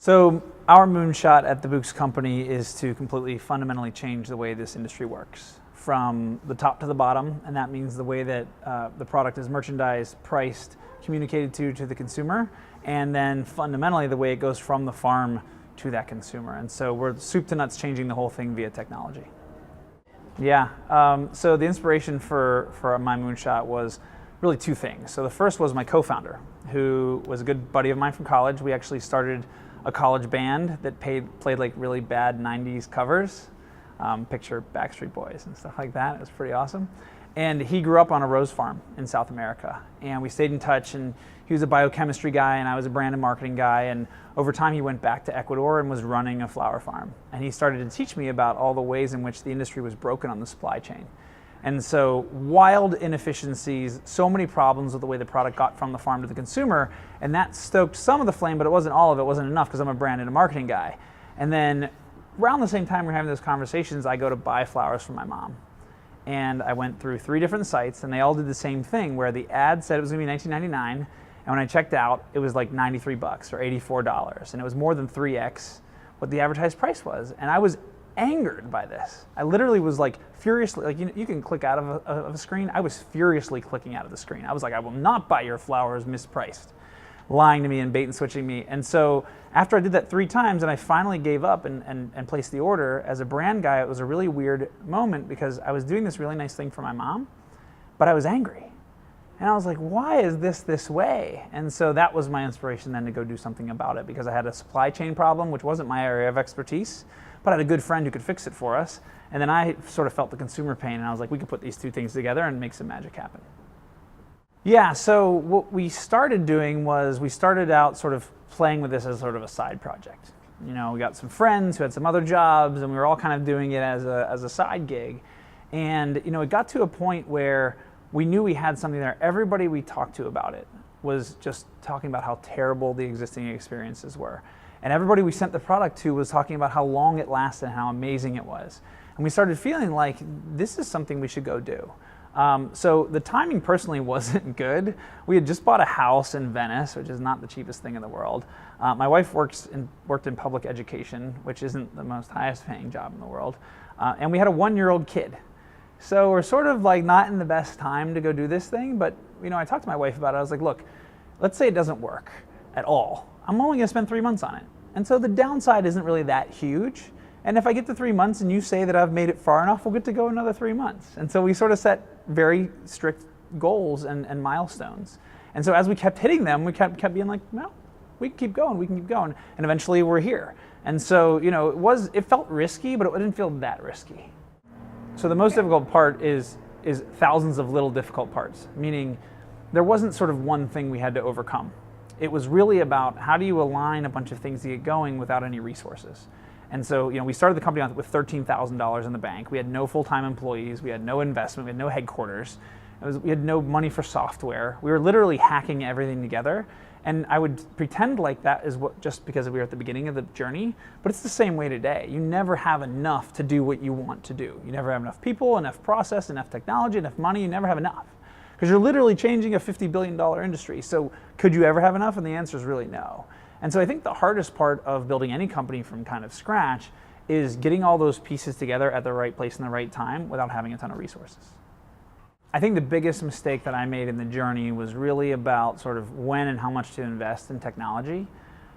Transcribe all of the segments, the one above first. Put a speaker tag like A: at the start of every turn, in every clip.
A: So our moonshot at the Bouqs company is to completely fundamentally change the way this industry works from the top to the bottom, and that means the way that the product is merchandised, priced, communicated to the consumer, and then fundamentally the way it goes from the farm to that consumer. And so we're soup to nuts changing the whole thing via technology. Yeah, so the inspiration for my moonshot was really two things. So the first was my co-founder, who was a good buddy of mine from college. We actually started a college band that played like really bad 90s covers. Picture Backstreet Boys and stuff like that. It was pretty awesome. And he grew up on a rose farm in South America. And we stayed in touch, and he was a biochemistry guy and I was a brand and marketing guy. And over time he went back to Ecuador and was running a flower farm. And he started to teach me about all the ways in which the industry was broken on the supply chain. And so wild inefficiencies, so many problems with the way the product got from the farm to the consumer, and that stoked some of the flame, but it wasn't all of it. It wasn't enough because I'm a brand and a marketing guy. And then around the same time we're having those conversations, I go to buy flowers from my mom. And I went through 3 different sites, and they all did the same thing, where the ad said it was going to be $19.99, and when I checked out, it was like $93 or $84, and it was more than 3x what the advertised price was. And I was angered by this. I literally was like furiously, like you can click out of a screen. I was furiously clicking out of the screen. I was like, I will not buy your flowers mispriced, lying to me and bait and switching me. And so after I did that 3 times and I finally gave up and placed the order, as a brand guy, it was a really weird moment because I was doing this really nice thing for my mom, but I was angry. And I was like, why is this way? And so that was my inspiration then to go do something about it, because I had a supply chain problem, which wasn't my area of expertise, but I had a good friend who could fix it for us. And then I sort of felt the consumer pain, and I was like, we could put these 2 things together and make some magic happen. Yeah, so what we started doing was we started out sort of playing with this as sort of a side project. You know, we got some friends who had some other jobs, and we were all kind of doing it as a side gig. And you know, it got to a point where we knew we had something there. Everybody we talked to about it was just talking about how terrible the existing experiences were. And everybody we sent the product to was talking about how long it lasted and how amazing it was. And we started feeling like this is something we should go do. So the timing personally wasn't good. We had just bought a house in Venice, which is not the cheapest thing in the world. My wife worked in public education, which isn't the most highest paying job in the world. And we had a 1-year-old kid. So we're sort of like not in the best time to go do this thing, but you know, I talked to my wife about it. I was like, look, let's say it doesn't work at all. I'm only gonna spend 3 months on it. And so the downside isn't really that huge. And if I get to 3 months and you say that I've made it far enough, we'll get to go another 3 months. And so we sort of set very strict goals and milestones. And so as we kept hitting them, we kept being like, well, we can keep going. And eventually we're here. And so, you know, it felt risky, but it didn't feel that risky. So the most difficult part is thousands of little difficult parts, meaning there wasn't sort of one thing we had to overcome. It was really about how do you align a bunch of things to get going without any resources. And so, you know, we started the company with $13,000 in the bank. We had no full-time employees. We had no investment. We had no headquarters. We had no money for software. We were literally hacking everything together. And I would pretend like that is just because we were at the beginning of the journey, but it's the same way today. You never have enough to do what you want to do. You never have enough people, enough process, enough technology, enough money. You never have enough, because you're literally changing a $50 billion industry. So could you ever have enough? And the answer is really no. And so I think the hardest part of building any company from kind of scratch is getting all those pieces together at the right place and the right time without having a ton of resources. I think the biggest mistake that I made in the journey was really about sort of when and how much to invest in technology.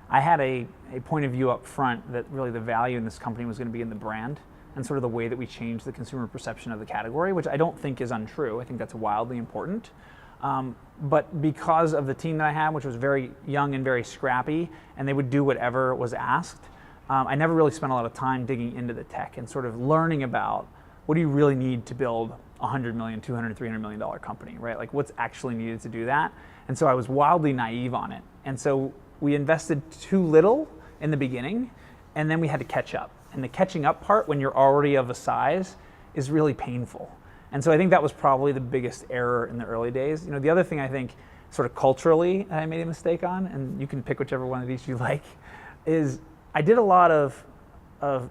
A: I had a point of view up front that really the value in this company was going to be in the brand and sort of the way that we changed the consumer perception of the category, which I don't think is untrue. I think that's wildly important. But because of the team that I had, which was very young and very scrappy, and they would do whatever was asked, I never really spent a lot of time digging into the tech and sort of learning about what do you really need to build a $100 million, $200, $300 million company, right? Like what's actually needed to do that? And so I was wildly naive on it. And so we invested too little in the beginning, and then we had to catch up. And the catching up part, when you're already of a size, is really painful. And so I think that was probably the biggest error in the early days. You know, the other thing I think sort of culturally I made a mistake on, and you can pick whichever one of these you like, is I did a lot of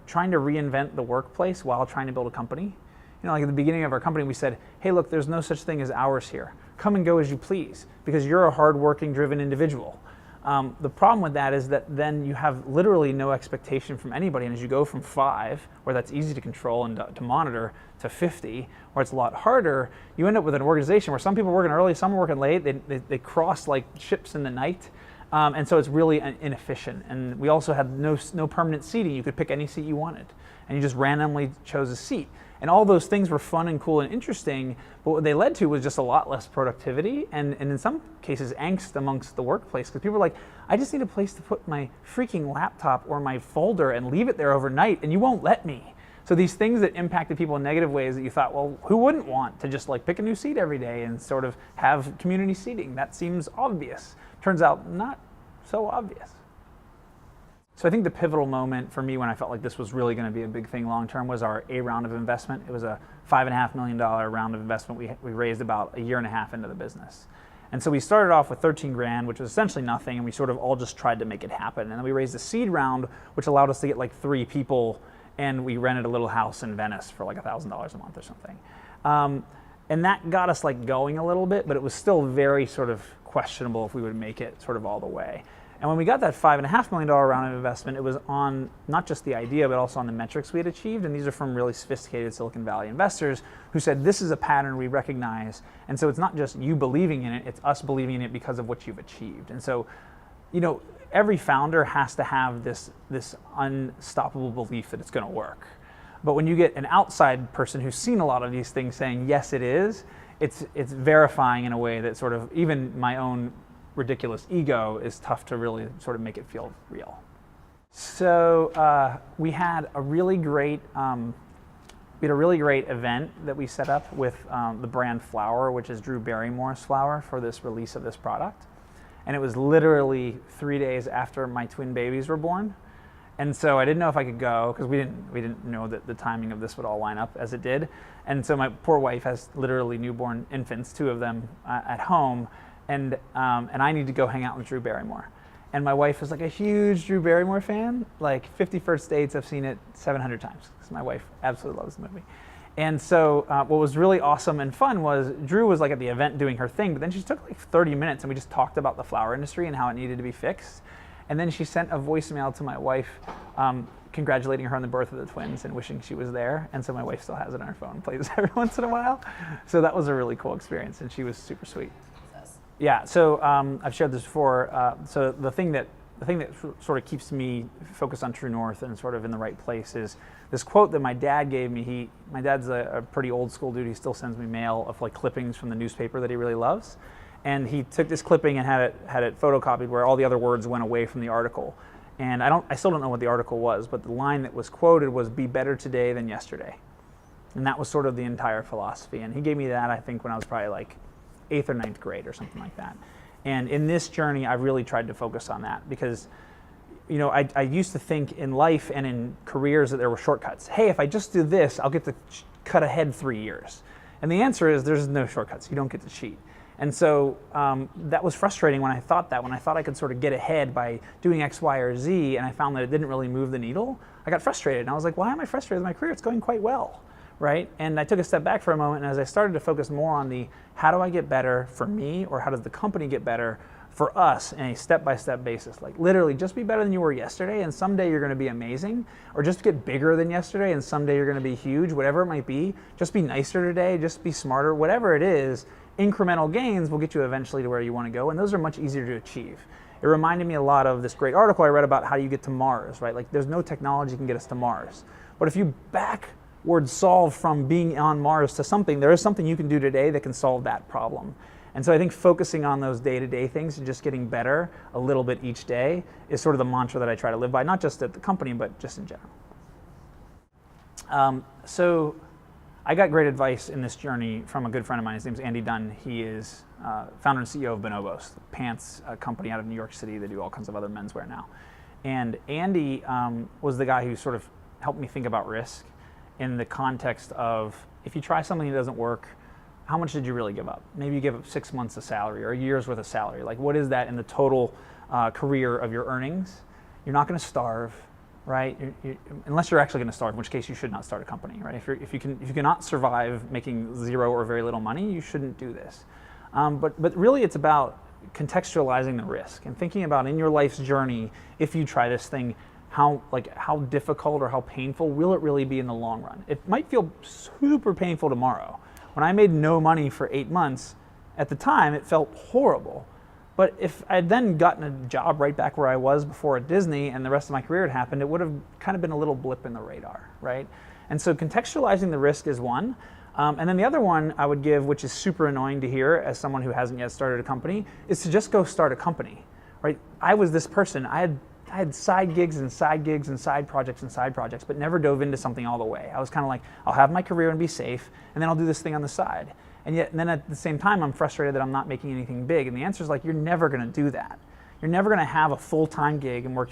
A: trying to reinvent the workplace while trying to build a company. You know, like at the beginning of our company, we said, hey, look, there's no such thing as hours here. Come and go as you please, because you're a hardworking, driven individual. The problem with that is that then you have literally no expectation from anybody, and as you go from 5, where that's easy to control and to monitor, to 50, where it's a lot harder, you end up with an organization where some people are working early, some are working late, they cross like ships in the night, and so it's really inefficient. And we also had no permanent seating. You could pick any seat you wanted, and you just randomly chose a seat. And all those things were fun and cool and interesting, but what they led to was just a lot less productivity and in some cases angst amongst the workplace, because people were like, I just need a place to put my freaking laptop or my folder and leave it there overnight, and you won't let me. So these things that impacted people in negative ways that you thought, well, who wouldn't want to just like pick a new seat every day and sort of have community seating? That seems obvious. Turns out not so obvious. So I think the pivotal moment for me when I felt like this was really going to be a big thing long term was our A round of investment. It was a $5.5 million round of investment we raised about a year and a half into the business. And so we started off with 13 grand, which was essentially nothing, and we sort of all just tried to make it happen. And then we raised a seed round, which allowed us to get like 3 people, and we rented a little house in Venice for like $1,000 a month or something. And that got us like going a little bit, but it was still very sort of questionable if we would make it sort of all the way. And when we got that $5.5 million round of investment, it was on not just the idea, but also on the metrics we had achieved. And these are from really sophisticated Silicon Valley investors who said, this is a pattern we recognize. And so it's not just you believing in it, it's us believing in it because of what you've achieved. And so, you know, every founder has to have this unstoppable belief that it's going to work. But when you get an outside person who's seen a lot of these things saying, yes, it is, it's verifying in a way that sort of even my own ridiculous ego is tough to really sort of make it feel real. So we had a really great event that we set up with the brand flower, which is Drew Barrymore's flower, for this release of this product. And it was literally 3 days after my twin babies were born. And so I didn't know if I could go because we didn't know that the timing of this would all line up as it did. And so my poor wife has literally newborn infants, 2 of them at home. And I need to go hang out with Drew Barrymore. And my wife is like a huge Drew Barrymore fan, like 50 First Dates, I've seen it 700 times, because my wife absolutely loves the movie. And so what was really awesome and fun was Drew was like at the event doing her thing, but then she took like 30 minutes and we just talked about the flower industry and how it needed to be fixed. And then she sent a voicemail to my wife congratulating her on the birth of the twins and wishing she was there. And so my wife still has it on her phone, plays every once in a while. So that was a really cool experience, and she was super sweet. Yeah, so I've shared this before. So the thing that sort of keeps me focused on True North and sort of in the right place is this quote that my dad gave me. My dad's a pretty old school dude. He still sends me mail of like clippings from the newspaper that he really loves. And he took this clipping and had it photocopied where all the other words went away from the article. And I still don't know what the article was, but the line that was quoted was, "Be better today than yesterday." And that was sort of the entire philosophy. And he gave me that, I think, when I was probably like 8th or 9th grade or something like that. And in this journey, I've really tried to focus on that because, you know, I used to think in life and in careers that there were shortcuts. Hey, if I just do this, I'll get to cut ahead 3 years. And the answer is there's no shortcuts. You don't get to cheat. And so that was frustrating when I thought I could sort of get ahead by doing X, Y, or Z, and I found that it didn't really move the needle. I got frustrated, and I was like, why am I frustrated with my career? It's going quite well, right? And I took a step back for a moment, and as I started to focus more on the how do I get better for me, or how does the company get better for us in a step-by-step basis, like literally just be better than you were yesterday, and someday you're going to be amazing, or just get bigger than yesterday, and someday you're going to be huge, whatever it might be. Just be nicer today, just be smarter, whatever it is. Incremental gains will get you eventually to where you want to go, and those are much easier to achieve. It reminded me a lot of this great article I read about how you get to Mars, right? Like there's no technology that can get us to Mars. But if you backward solve from being on Mars to something, there is something you can do today that can solve that problem. And so I think focusing on those day-to-day things and just getting better a little bit each day is sort of the mantra that I try to live by, not just at the company, but just in general. So I got great advice in this journey from a good friend of mine. His name's Andy Dunn. He is founder and CEO of Bonobos, the pants company out of New York City. They do all kinds of other menswear now. And Andy was the guy who sort of helped me think about risk in the context of, if you try something that doesn't work, how much did you really give up? Maybe you give up 6 months of salary or a year's worth of salary. Like, what is that in the total career of your earnings? You're not going to starve, right? Unless you're actually going to starve, in which case you should not start a company, right? If you cannot survive making 0 or very little money, you shouldn't do this. But really, it's about contextualizing the risk and thinking about in your life's journey, if you try this thing, how difficult or how painful will it really be in the long run? It might feel super painful tomorrow. When I made no money for 8 months, at the time it felt horrible. But if I had then gotten a job right back where I was before at Disney and the rest of my career had happened, it would have kind of been a little blip in the radar, right? And so contextualizing the risk is one. And then the other one I would give, which is super annoying to hear as someone who hasn't yet started a company, is to just go start a company, right? I was this person. I had side gigs and side gigs and side projects, but never dove into something all the way. I was kind of like, I'll have my career and be safe, and then I'll do this thing on the side. And then at the same time, I'm frustrated that I'm not making anything big. And the answer is like, you're never going to do that. You're never going to have a full-time gig and work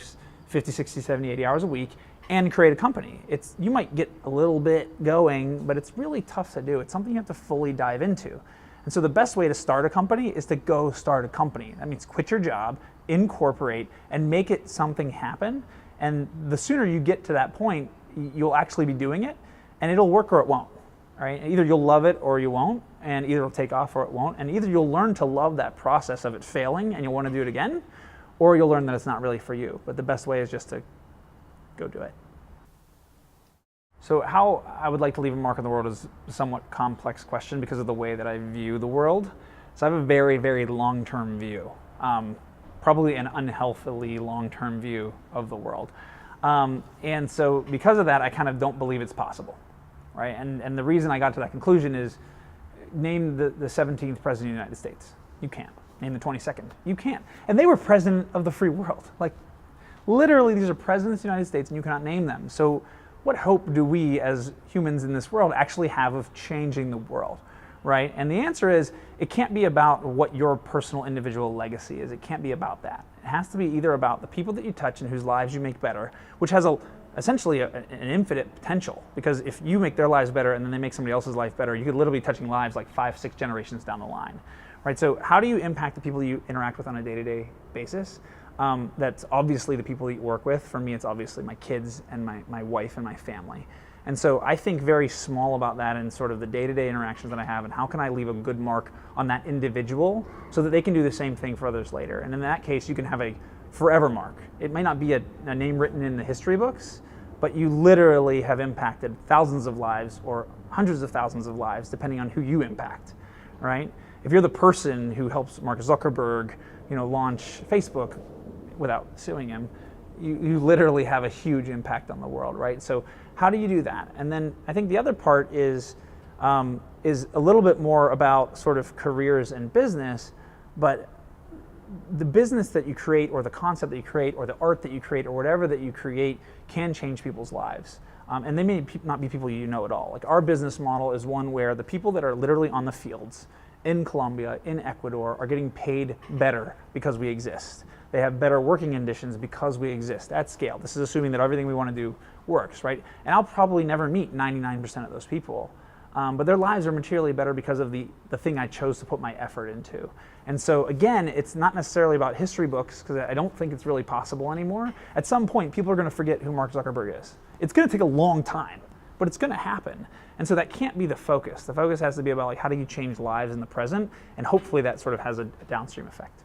A: 50, 60, 70, 80 hours a week and create a company. You might get a little bit going, but it's really tough to do. It's something you have to fully dive into. And so the best way to start a company is to go start a company. That means quit your job, incorporate, and make it something happen. And the sooner you get to that point, you'll actually be doing it, and it'll work or it won't. Right? Either you'll love it or you won't, and either it'll take off or it won't, and either you'll learn to love that process of it failing and you'll want to do it again, or you'll learn that it's not really for you. But the best way is just to go do it. So how I would like to leave a mark on the world is a somewhat complex question because of the way that I view the world. So I have a very, very long-term view, probably an unhealthily long-term view of the world. And so because of that, I kind of don't believe it's possible. Right? And the reason I got to that conclusion is, name the 17th president of the United States. You can't. Name the 22nd. You can't. And they were president of the free world. Like, literally, these are presidents of the United States, and you cannot name them. So what hope do we as humans in this world actually have of changing the world? Right? And the answer is, it can't be about what your personal individual legacy is. It can't be about that. It has to be either about the people that you touch and whose lives you make better, which has essentially an infinite potential, because if you make their lives better and then they make somebody else's life better, you could literally be touching lives like 5, 6 generations down the line, right? So how do you impact the people you interact with on a day-to-day basis? That's obviously the people that you work with. For me, it's obviously my kids and my wife and my family. And so I think very small about that and sort of the day-to-day interactions that I have, and how can I leave a good mark on that individual so that they can do the same thing for others later. And in that case, you can have a forever mark. It may not be a name written in the history books, but you literally have impacted thousands of lives or hundreds of thousands of lives, depending on who you impact, right? If you're the person who helps Mark Zuckerberg, launch Facebook without suing him, you literally have a huge impact on the world, right? So how do you do that? And then I think the other part is a little bit more about sort of careers and business, but the business that you create, or the concept that you create, or the art that you create, or whatever that you create can change people's lives. And they may not be people you know at all. Like, our business model is one where the people that are literally on the fields in Colombia, in Ecuador, are getting paid better because we exist. They have better working conditions because we exist at scale. This is assuming that everything we want to do works, right? And I'll probably never meet 99% of those people. But their lives are materially better because of the thing I chose to put my effort into. And so again, it's not necessarily about history books, because I don't think it's really possible anymore. At some point, people are going to forget who Mark Zuckerberg is. It's going to take a long time, but it's going to happen. And so that can't be the focus. The focus has to be about, like, how do you change lives in the present, and hopefully that sort of has a downstream effect.